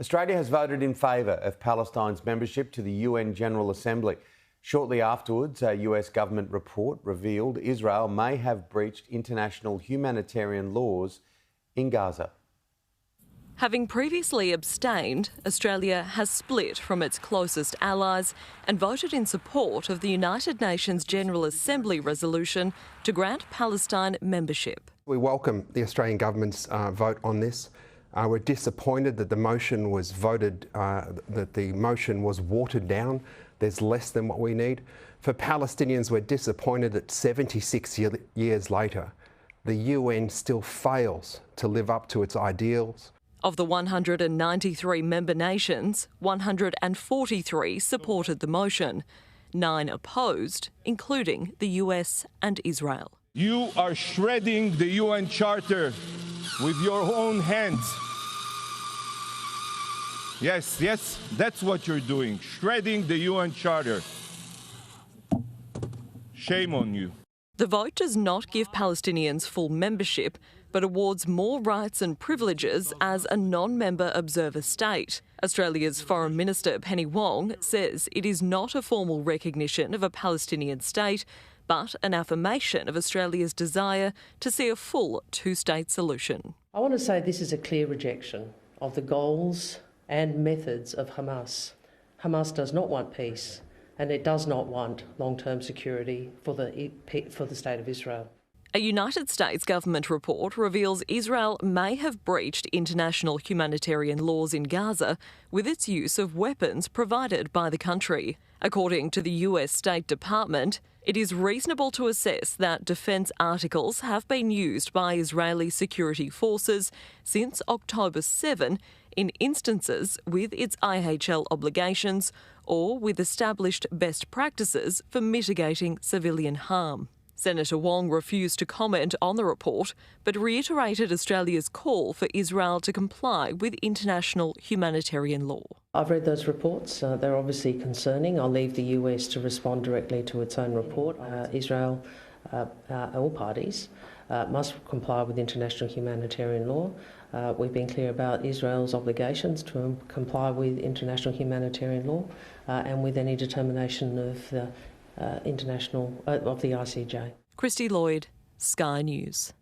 Australia has voted in favour of Palestine's membership to the UN General Assembly. Shortly afterwards, a US government report revealed Israel may have breached international humanitarian laws in Gaza. Having previously abstained, Australia has split from its closest allies and voted in support of the United Nations General Assembly resolution to grant Palestine membership. We welcome the Australian government's vote on this. We're disappointed that the motion was voted, that the motion was watered down. There's less than what we need. For Palestinians, we're disappointed that 76 years later, the UN still fails to live up to its ideals. Of the 193 member nations, 143 supported the motion. 9 opposed, including the US and Israel. You are shredding the UN Charter with your own hands. Yes, that's what you're doing, shredding the UN Charter. Shame on you. The vote does not give Palestinians full membership, but awards more rights and privileges as a non-member observer state. Australia's Foreign Minister Penny Wong says it is not a formal recognition of a Palestinian state, but an affirmation of Australia's desire to see a full two-state solution. I want to say this is a clear rejection of the goals and methods of Hamas. Hamas does not want peace, and it does not want long-term security for the State of Israel. A United States government report reveals Israel may have breached international humanitarian laws in Gaza with its use of weapons provided by the country. According to the US State Department, it is reasonable to assess that defence articles have been used by Israeli security forces since October 7 in instances with its IHL obligations or with established best practices for mitigating civilian harm. Senator Wong refused to comment on the report, but reiterated Australia's call for Israel to comply with international humanitarian law. I've read those reports. They're obviously concerning. I'll leave the US to respond directly to its own report. Israel, all parties, must comply with international humanitarian law. We've been clear about Israel's obligations to comply with international humanitarian law and with any determination of the of the ICJ. Christy Lloyd, Sky News.